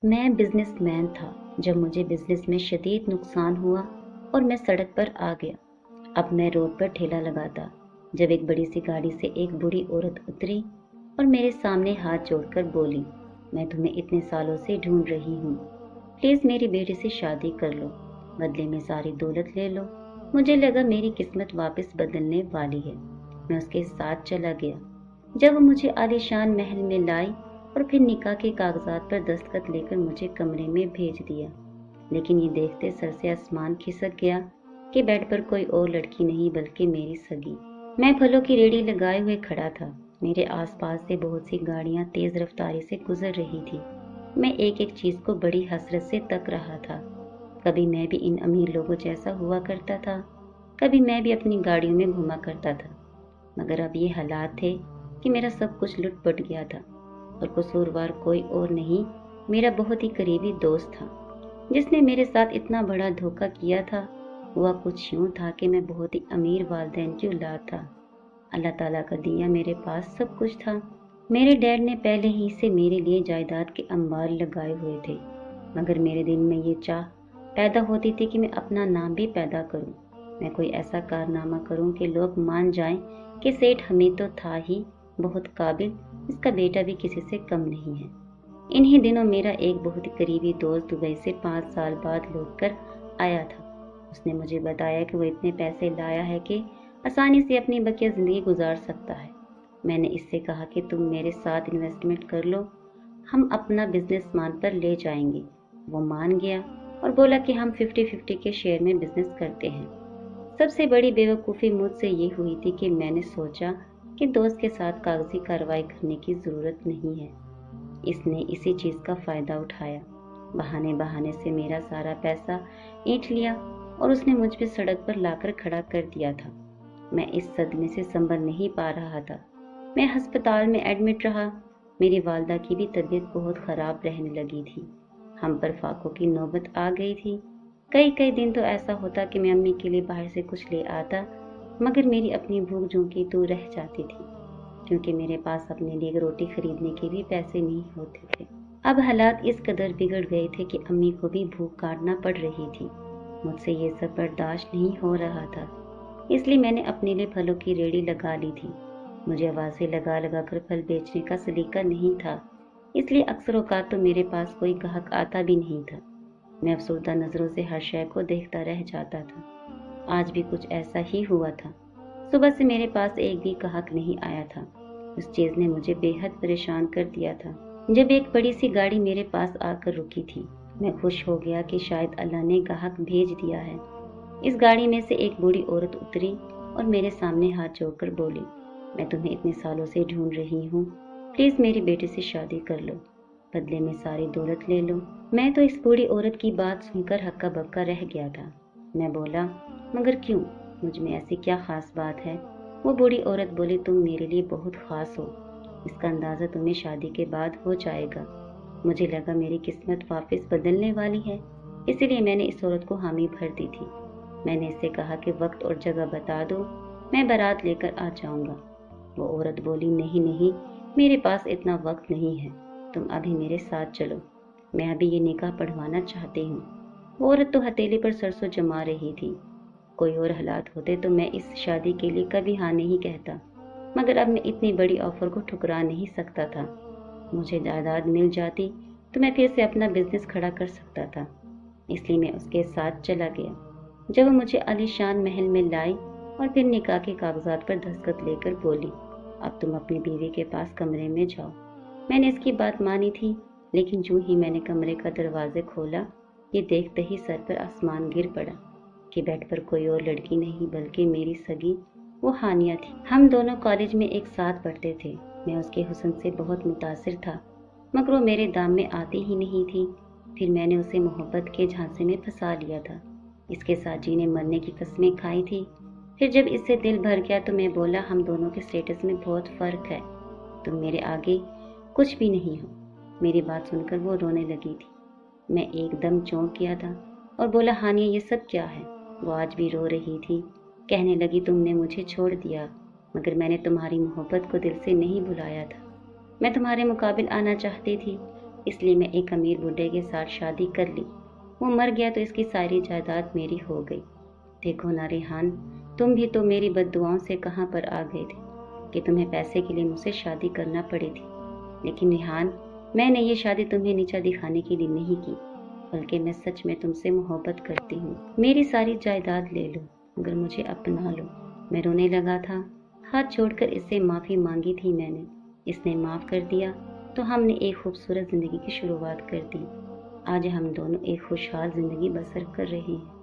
میں business man تھا جب مجھے بزنس میں شدید نقصان ہوا اور میں سڑک پر آ گیا۔ اب میں روڈ پر ٹھیلا لگاتا جب ایک بڑی سی گاڑی سے ایک بوڑھی عورت اتری اور میرے سامنے ہاتھ جوڑ کر بولی، میں تمہیں اتنے سالوں سے ڈھونڈ رہی ہوں، پلیز میری بیٹی سے شادی کر لو، بدلے میں ساری دولت لے لو۔ مجھے لگا میری قسمت واپس بدلنے والی ہے۔ میں اس کے ساتھ چلا گیا۔ جب وہ مجھے عالیشان محل میں لائی اور پھر نکاح کے کاغذات پر دستخط لے کر مجھے کمرے میں بھیج دیا، لیکن یہ دیکھتے سر سے آسمان کھسک گیا کہ بیڈ پر کوئی اور لڑکی نہیں بلکہ میری سگی۔ میں پھلوں کی ریڑھی لگائے ہوئے کھڑا تھا۔ میرے آس پاس سے بہت سی گاڑیاں تیز رفتاری سے گزر رہی تھی۔ میں ایک ایک چیز کو بڑی حسرت سے تک رہا تھا۔ کبھی میں بھی ان امیر لوگوں جیسا ہوا کرتا تھا، کبھی میں بھی اپنی گاڑیوں میں گھوما کرتا تھا، مگر اب یہ حالات تھے کہ میرا سب کچھ لٹ پٹ گیا تھا، اور قصوروار کوئی اور نہیں، میرا بہت ہی قریبی دوست تھا جس نے میرے ساتھ اتنا بڑا دھوکہ کیا تھا۔ ہوا کچھ یوں تھا کہ میں بہت ہی امیر والدین کی اولاد تھا۔ اللہ تعالیٰ کا دیا میرے پاس سب کچھ تھا۔ میرے ڈیڈ نے پہلے ہی سے میرے لیے جائیداد کے انبار لگائے ہوئے تھے، مگر میرے دل میں یہ چاہ پیدا ہوتی تھی کہ میں اپنا نام بھی پیدا کروں، میں کوئی ایسا کارنامہ کروں کہ لوگ مان جائیں کہ سیٹھ حمید تو تھا ہی بہت قابل، اس کا بیٹا بھی کسی سے کم نہیں ہے۔ انہی دنوں میرا ایک بہت ہی قریبی دوست دبئی سے 5 سال بعد لوٹ کر آیا تھا۔ اس نے مجھے بتایا کہ وہ اتنے پیسے لایا ہے کہ آسانی سے اپنی بقیہ زندگی گزار سکتا ہے۔ میں نے اس سے کہا کہ تم میرے ساتھ انویسٹمنٹ کر لو، ہم اپنا بزنس مان پر لے جائیں گے۔ وہ مان گیا اور بولا کہ ہم 50-50 کے شیئر میں بزنس کرتے ہیں۔ سب سے بڑی بیوقوفی مجھ سے یہ ہوئی تھی کہ میں نے سوچا کہ دوست کے ساتھ کاغذی کارروائی کرنے کی ضرورت نہیں ہے۔ اس نے اسی چیز کا فائدہ اٹھایا، بہانے بہانے سے میرا سارا پیسہ اینٹھ لیا اور اس نے مجھ پہ سڑک پر لا کر کھڑا کر دیا تھا۔ میں اس صدمے سے سنبھل نہیں پا رہا تھا۔ میں ہسپتال میں ایڈمٹ رہا۔ میری والدہ کی بھی طبیعت بہت خراب رہنے لگی تھی۔ ہم پر فاقوں کی نوبت آ گئی تھی۔ کئی دن تو ایسا ہوتا کہ میں امی کے لیے باہر سے کچھ لے آتا، مگر میری اپنی بھوک جھونکی تو رہ جاتی تھی، کیونکہ میرے پاس اپنے لیے روٹی خریدنے کے بھی پیسے نہیں ہوتے تھے۔ اب حالات اس قدر بگڑ گئے تھے کہ امی کو بھی بھوک کاٹنا پڑ رہی تھی۔ مجھ سے یہ سب برداشت نہیں ہو رہا تھا، اس لیے میں نے اپنے لیے پھلوں کی ریڑھی لگا لی تھی۔ مجھے آوازیں لگا لگا کر پھل بیچنے کا سلیقہ نہیں تھا، اس لیے اکثر اوقات تو میرے پاس کوئی گاہک آتا بھی نہیں تھا۔ میں افسردہ نظروں سے ہر شے کو دیکھتا رہ جاتا تھا۔ آج بھی کچھ ایسا ہی ہوا تھا۔ صبح سے میرے پاس ایک بھی گاہک نہیں آیا تھا۔ اس چیز نے مجھے بے حد پریشان کر دیا تھا۔ جب ایک بڑی سی گاڑی میرے پاس آ کر رکی تھی، میں خوش ہو گیا کہ شاید اللہ نے گاہک بھیج دیا ہے۔ اس گاڑی میں سے ایک بوڑھی عورت اتری اور میرے سامنے ہاتھ جوڑ کر بولی، میں تمہیں اتنے سالوں سے ڈھونڈ رہی ہوں، پلیز میری بیٹی سے شادی کر لو، بدلے میں ساری دولت لے لو۔ میں تو اس بوڑھی عورت کی بات سن کر ہکا بکا رہ گیا تھا۔ میں بولا، مگر کیوں؟ مجھ میں ایسی کیا خاص بات ہے؟ وہ بوڑھی عورت بولی، تم میرے لیے بہت خاص ہو، اس کا اندازہ تمہیں شادی کے بعد ہو جائے گا۔ مجھے لگا میری قسمت واپس بدلنے والی ہے، اسی لیے میں نے اس عورت کو حامی بھر دی تھی۔ میں نے اس سے کہا کہ وقت اور جگہ بتا دو، میں بارات لے کر آ جاؤں گا۔ وہ عورت بولی، نہیں، میرے پاس اتنا وقت نہیں ہے، تم ابھی میرے ساتھ چلو، میں ابھی یہ نکاح پڑھوانا چاہتی ہوں۔ وہ عورت تو ہتھیلی پر سرسوں جما رہی تھی۔ کوئی اور حالات ہوتے تو میں اس شادی کے لیے کبھی ہاں نہیں کہتا، مگر اب میں اتنی بڑی آفر کو ٹھکرا نہیں سکتا تھا۔ مجھے جائیداد مل جاتی تو میں پھر سے اپنا بزنس کھڑا کر سکتا تھا، اس لیے میں اس کے ساتھ چلا گیا۔ جب وہ مجھے عالی شان محل میں لائی اور پھر نکاح کے کاغذات پر دستخط لے کر بولی، اب تم اپنی بیوی کے پاس کمرے میں جاؤ۔ میں نے اس کی بات مانی تھی، لیکن جو ہی میں نے کمرے کا دروازہ کھولا، یہ دیکھتے ہی سر پر آسمان گر پڑا کہ بیڈ پر کوئی اور لڑکی نہیں بلکہ میری سگی وہ ہانیہ تھی۔ ہم دونوں کالج میں ایک ساتھ پڑھتے تھے۔ میں اس کے حسن سے بہت متاثر تھا، مگر وہ میرے دام میں آتی ہی نہیں تھی۔ پھر میں نے اسے محبت کے جھانسے میں پھنسا لیا تھا، اس کے ساتھ جینے مرنے کی قسمیں کھائی تھی۔ پھر جب اس سے دل بھر گیا تو میں بولا، ہم دونوں کے سٹیٹس میں بہت فرق ہے، تم میرے آگے کچھ بھی نہیں ہو۔ میری بات سن کر وہ رونے لگی تھی۔ میں ایک دم چونک گیا تھا اور بولا، ہانیہ یہ سب کیا ہے؟ وہ آج بھی رو رہی تھی، کہنے لگی، تم نے مجھے چھوڑ دیا، مگر میں نے تمہاری محبت کو دل سے نہیں بھلایا تھا۔ میں تمہارے مقابل آنا چاہتی تھی، اس لیے میں ایک امیر بڈھے کے ساتھ شادی کر لی۔ وہ مر گیا تو اس کی ساری جائیداد میری ہو گئی۔ دیکھو نا ریحان، تم بھی تو میری بد دعاؤں سے کہاں پر آ گئے تھے کہ تمہیں پیسے کے لیے مجھ سے شادی کرنا پڑی تھی۔ لیکن ریحان، میں نے یہ شادی تمہیں نیچا دکھانے کے لیے نہیں کی، بلکہ میں سچ میں تم سے محبت کرتی ہوں۔ میری ساری جائیداد لے لو مگر مجھے اپنا لو۔ میں رونے لگا تھا، ہاتھ جوڑ کر اس سے معافی مانگی تھی میں نے۔ اس نے معاف کر دیا تو ہم نے ایک خوبصورت زندگی کی شروعات کر دی۔ آج ہم دونوں ایک خوشحال زندگی بسر کر رہے ہیں۔